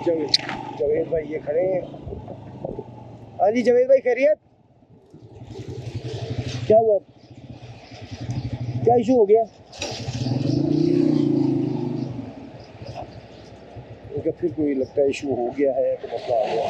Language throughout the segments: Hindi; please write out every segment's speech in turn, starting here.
जवेद भाई ये खड़े हैं। हाँ जी जवेद भाई खैरियत? क्या हुआ, क्या इशू हो गया? उनका फिर कोई लगता है इशू हो गया है तो मसला आ गया।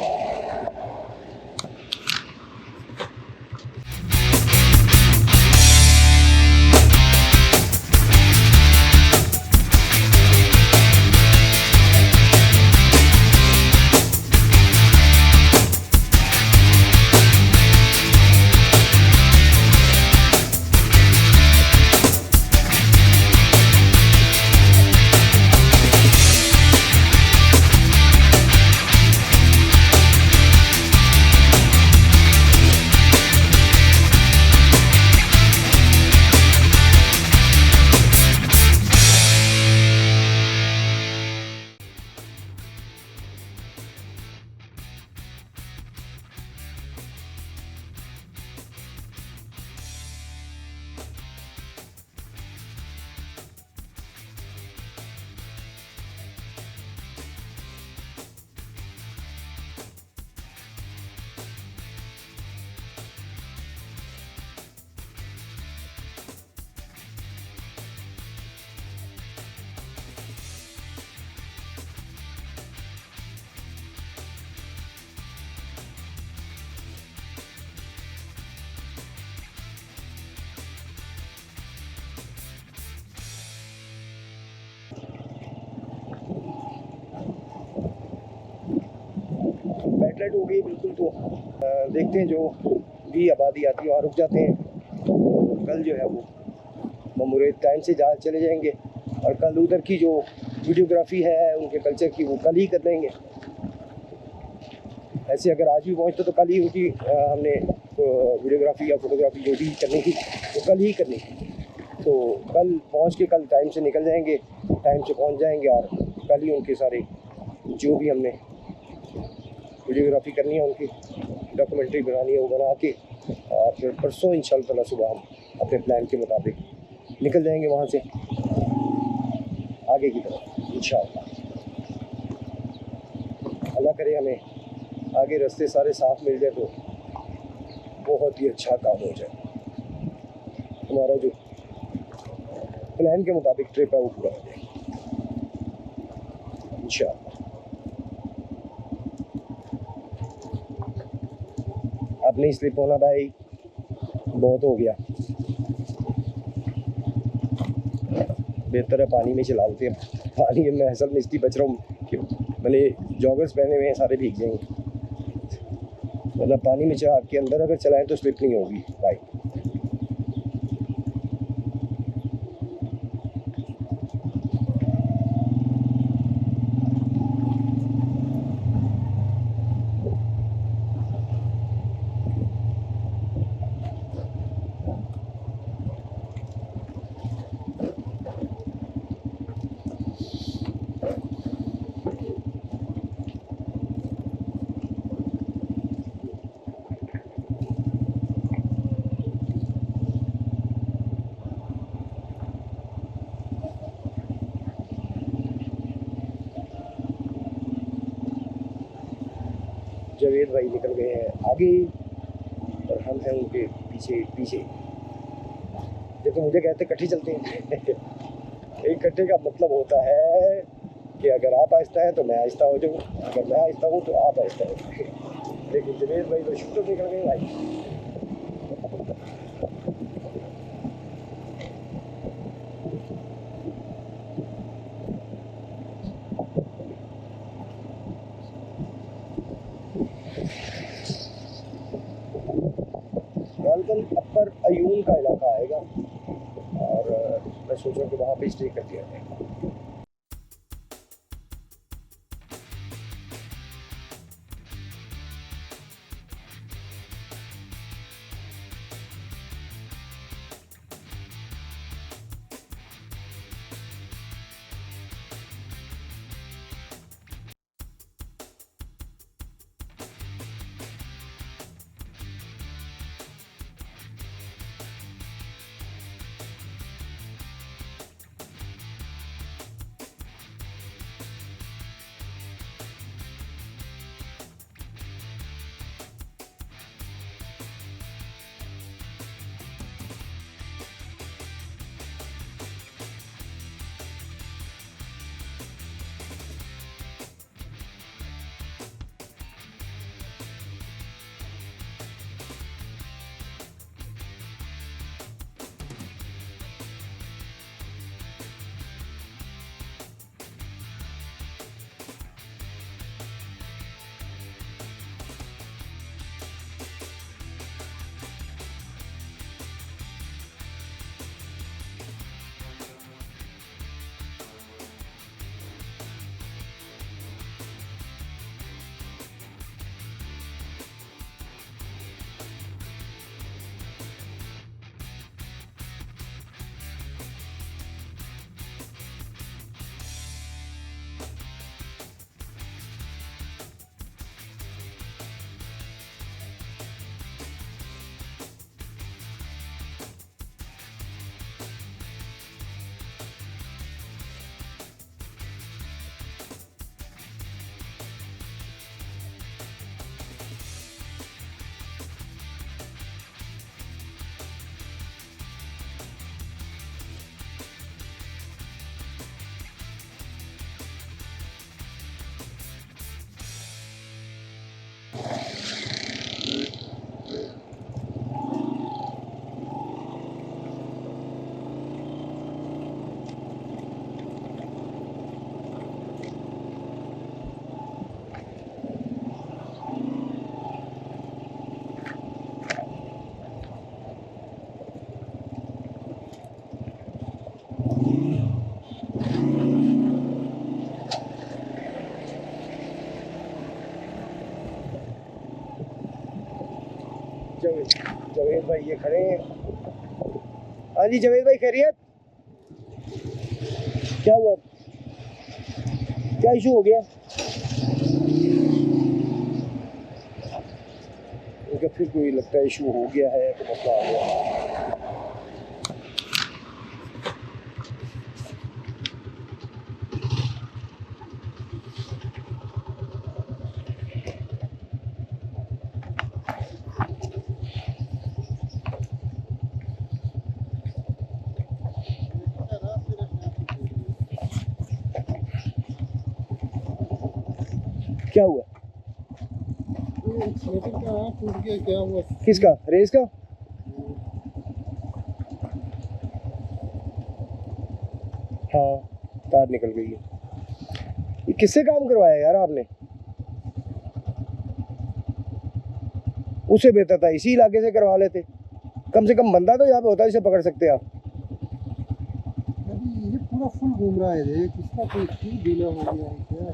बैटलाइट हो गई बिल्कुल। तो देखते हैं जो भी आबादी आती है वहाँ रुक जाते हैं। तो कल जो है वो ममूरे टाइम से जा चले जाएंगे और कल उधर की जो वीडियोग्राफी है उनके कल्चर की वो कल ही कर देंगे। ऐसे अगर आज भी पहुँचते तो कल ही उनकी हमने वीडियोग्राफी या फोटोग्राफी जो भी करनी थी वो कल ही करनी थी। तो कल पहुँच के कल टाइम से निकल जाएंगे, टाइम से पहुँच जाएंगे और कल ही उनके सारे जो भी हमने वीडियोग्राफी करनी है उनकी डॉक्यूमेंट्री बनानी है वो बना के और फिर परसों इंशाल्लाह सुबह हम अपने प्लान के मुताबिक निकल जाएंगे वहाँ से आगे की तरफ इंशाल्लाह। अल्लाह करे हमें आगे रास्ते सारे साफ मिल जाए तो बहुत ही अच्छा काम हो जाए, हमारा जो प्लान के मुताबिक ट्रिप है वो पूरा हो जाए इंशाल्लाह। अब नहीं स्लिप होना भाई, बहुत हो गया। बेहतर है पानी में चला लेते हैं। पानी में असल में इसलिए बच रहा हूँ कि मैंने जॉगर्स पहने हुए हैं, सारे भीग जाएंगे। मतलब पानी में चला के अंदर अगर चलाएं तो स्लिप नहीं होगी भाई। जवेद भाई निकल गए हैं आगे और हम हैं उनके पीछे पीछे। देखो मुझे कहते इकट्ठे चलते हैं। इकट्ठे का मतलब होता है कि अगर आप आहिस्ता है तो मैं आहिस्ता हो जाऊँ, अगर मैं आहिस्ता हूँ तो आप आहिस्ता हो जाए। लेकिन जवेद भाई तो शूटर निकल गए भाई। गालकन अपर अयून का इलाका आएगा और मैं सोच रहा हूँ कि वहाँ पे स्टे कर दिया जाए। जवेद भाई ये खड़े हैं। हाँ जी जवेद भाई खैरियत? क्या हुआ, क्या इशू हो गया? उनका फिर कोई लगता है इशू हो गया है तो मसला आ गया। क्या हुआ? टूट गया, क्या हुआ? किसका? रेस का? हाँ तार निकल गई है। ये किससे काम करवाया यार आपने? उसे बेहतर था इसी इलाके से करवा लेते, कम से कम बंदा तो यहाँ पे होता जिसे पकड़ सकते आप। अभी ये पूरा फुल घूम रहा है रे, किसका कोई क्यों ढीला हो गया है, क्या है?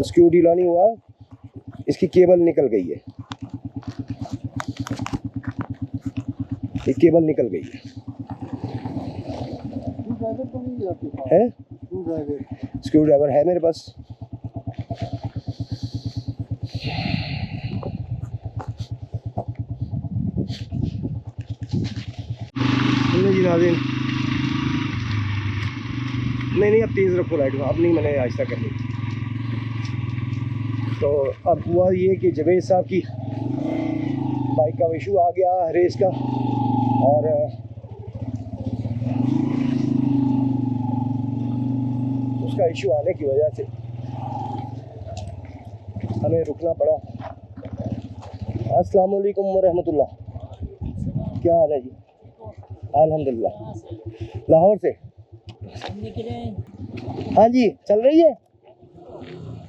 स्क्रू ढीला नहीं हुआ, इसकी केबल निकल गई है, ये केबल निकल गई है। स्क्रू ड्राइवर तो नहीं है आपके पास? है स्क्रू ड्राइवर है मेरे पास। जी नाज़रीन, नहीं अब तेज़ रखो लाइट, अब नहीं मैंने आहिस्ता करनी। तो अब हुआ ये कि जवेद साहब की बाइक का इशू आ गया रेस का, और उसका इशू आने की वजह से हमें रुकना पड़ा। अस्सलाम वालेकुम व रहमतुल्लाह, क्या हाल है जी? अल्हम्दुलिल्लाह। लाहौर से? हाँ जी चल रही है,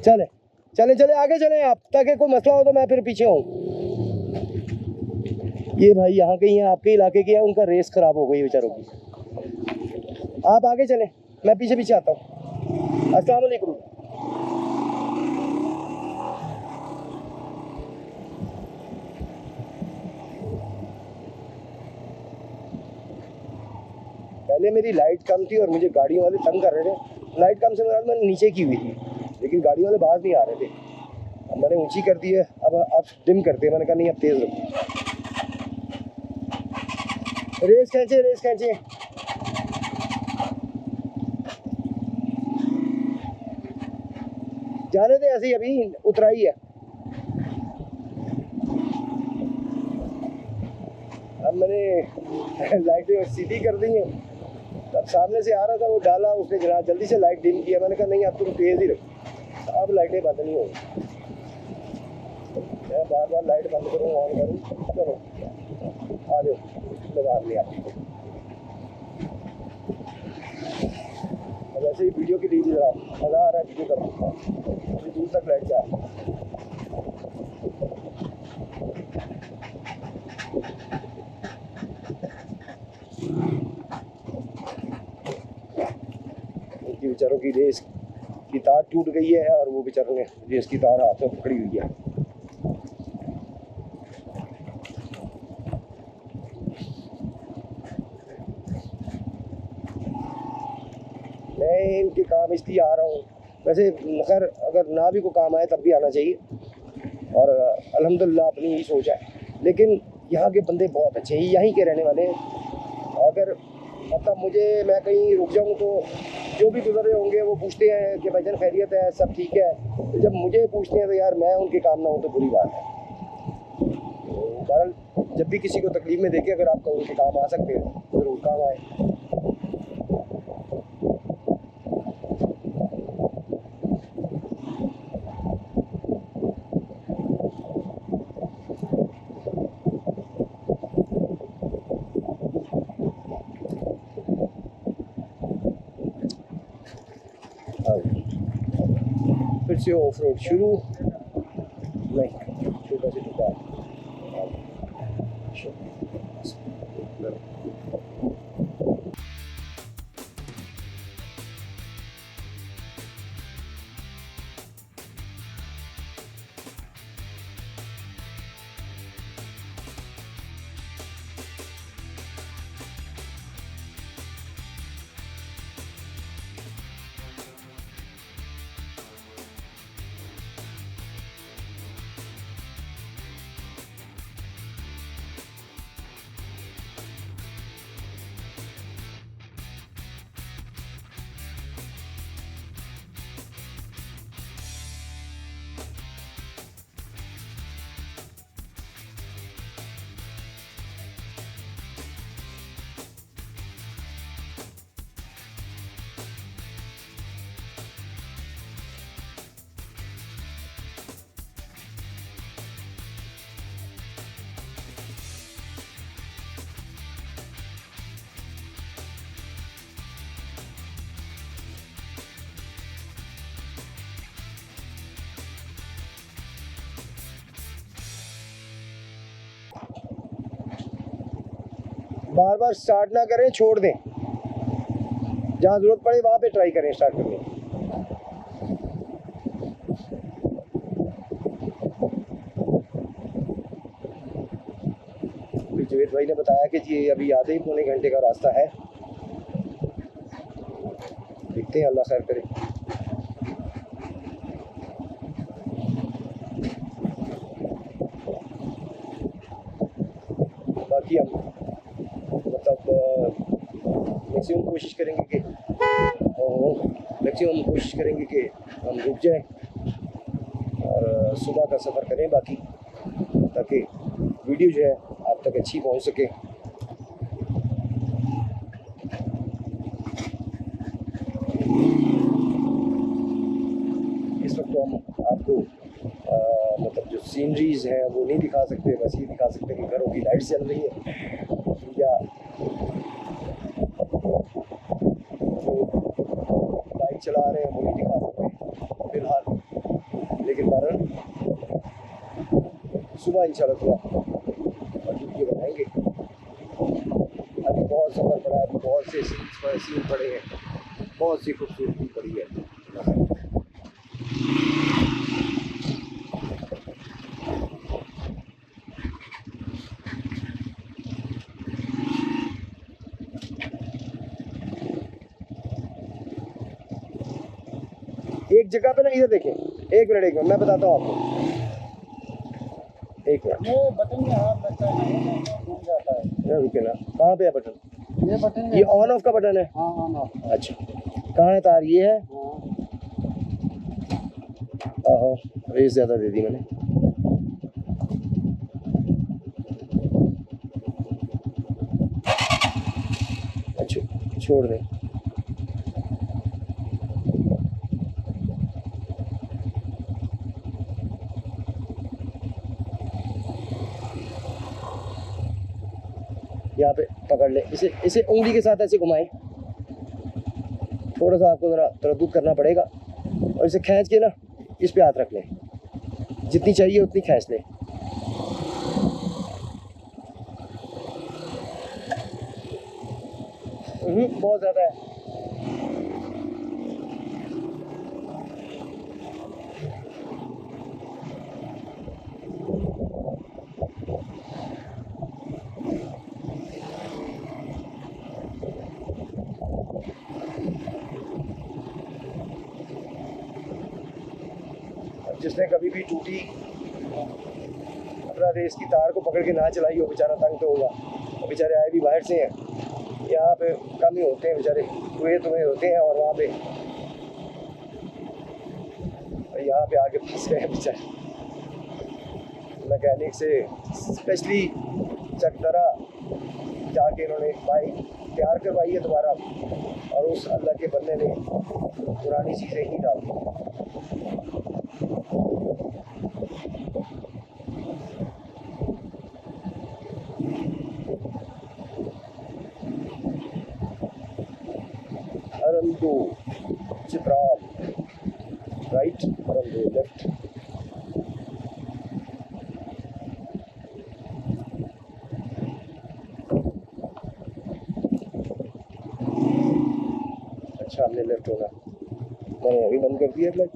चले चले चले आगे चले आप, ताकि कोई मसला हो तो मैं फिर पीछे हूँ। ये भाई यहाँ के ही हैं, आपके इलाके के हैं, उनका रेस ख़राब हो गई बेचारों की। आप आगे चलें, मैं पीछे पीछे आता हूँ। अस्सलाम वालेकुम। पहले मेरी लाइट कम थी और मुझे गाड़ियों वाले तंग कर रहे थे। लाइट कम से मैंने नीचे की हुई थी, लेकिन गाड़ियों वाले बाहर नहीं आ रहे थे। अब मैंने ऊंची कर दी है, अब डिम करते हैं। मैंने कहा नहीं अब तेज़ रखो। रेस खींचे रेस खींचे। जाने दे ऐसे ही, अभी उतराई है। अब मैंने लाइटें सीधी कर दी हैं। अब सामने से आ रहा था वो डाला, उसने जरा जल्दी से लाइट डिम किया। मैंने कहा नहीं अब तुम तेज़ ही रखो, अब लाइटें बंद नहीं होंगी। मैं बार बार लाइट बंद करूँ ऑन करूँ। चलो आ जाओ, लगा लिया। वैसे ही वीडियो की लीजिए जरा, मज़ा आ रहा है वीडियो का, अभी दूर तक लाइट जा। उनकी बेचारों की रेस की तार टूट गई है और वो बेचारों ने रेस की तार हाथ में पकड़ी हुई है। मैं इनके काम इसलिए आ रहा हूँ, वैसे खैर अगर ना भी कोई काम आए तब भी आना चाहिए, और अल्हम्दुलिल्लाह अपनी ही सोच है। लेकिन यहाँ के बंदे बहुत अच्छे हैं, यहीं के रहने वाले हैं। अगर मतलब मैं कहीं रुक जाऊँ तो जो भी गुजर रहे होंगे वो पूछते हैं कि भाईजान खैरियत है, सब ठीक है। तो जब मुझे पूछते हैं तो यार मैं उनके काम ना हूँ तो बुरी बात है। तो बहरहाल जब भी किसी को तकलीफ में देखे, अगर आपका उनके काम आ सकते हैं तो ज़रूर काम आए। फिर से ऑफ रोड शुरू, नहीं छोटा से छोटा। बार बार स्टार्ट ना करें, छोड़ दें, जहाँ ज़रूरत पड़े वहाँ पे ट्राई करें स्टार्ट करने। जुवेद भाई ने बताया कि जी अभी आधे ही पौने घंटे का रास्ता है, देखते हैं, अल्लाह खैर करे। बाकी हम मतलब मैक्सिमम कोशिश करेंगे कि हम रुक जाएं और सुबह का सफ़र करें बाकी, ताकि वीडियो जो है आप तक अच्छी पहुंच सके। इस वक्त तो हम आपको मतलब जो सीनरीज हैं वो नहीं दिखा सकते, बस ये दिखा सकते हैं कि घरों की लाइट चल रही है या जो बाइक चला रहे हैं वो नहीं दिखा सकते फिलहाल। लेकिन बहरहाल सुबह इंशाल्लाह थोड़ा और वीडियो बनाएंगे। अभी बहुत सफ़र पड़ा है, बहुत से सीन पड़े हैं, बहुत सी खूबसूरती पड़ी है। एक जगह पे ना, इधर देखें, एक मिनट मैं बताता हूँ आपको, एक मिनट। ये बटन में हाथ लगता है ना, घूम जाता है। रुके ना, कहाँ पे है बटन? ये बटन ये ऑन ऑफ का बटन है। हाँ ऑन ऑफ। अच्छा, कहाँ है तार? ये है। आहो, रेस ज़्यादा दे दी मैंने। अच्छा, छोड़ दे। यहाँ पे पकड़ ले इसे, इसे उंगली के साथ ऐसे घुमाएं, थोड़ा सा आपको ज़रा तरद्दुद करना पड़ेगा और इसे खींच के ना इस पे हाथ रख लें, जितनी चाहिए उतनी खींच लें। बहुत ज़्यादा है। जिसने कभी भी टूटी अपना रेस की तार को पकड़ के ना चलाई हो, बेचारा तंग तो होगा। और बेचारे आए भी बाहर से हैं, यहाँ पे कम ही होते हैं बेचारे, कुएं होते हैं और वहाँ पे यहाँ पे आके फंस गए हैं बेचारे। मैकेनिक से स्पेशली चकदरा जाके इन्होंने बाइक तैयार करवाई है दोबारा, और उस अल्लाह के बंदे ने पुरानी चीज़ें ही डाल दी। अरंदो चित्राल राइट, अरंदो लेफ्ट। अच्छा, हमने लेफ्ट होना, मैंने अभी बंद कर दिया लाइट।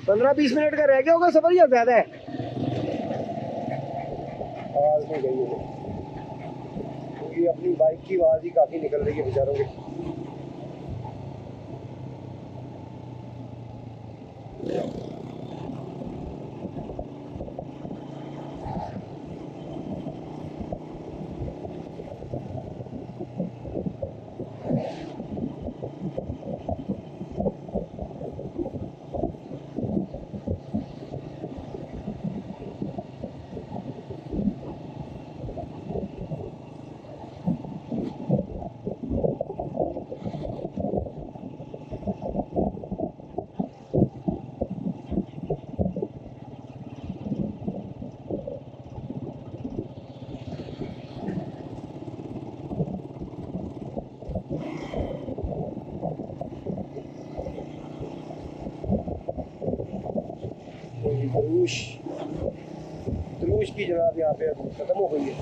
15-20 मिनट का रह गया होगा सफर या ज़्यादा है? आवाज़ नहीं गई है क्योंकि अपनी बाइक की आवाज़ ही काफ़ी निकल रही है बेचारों की। धनुष की जनाब यहाँ पे खत्म हो गई है।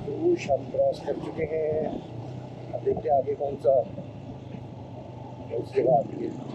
धनुष हम क्रॉस कर चुके हैं। अब देखते हैं आगे कौन सा जगह आती है।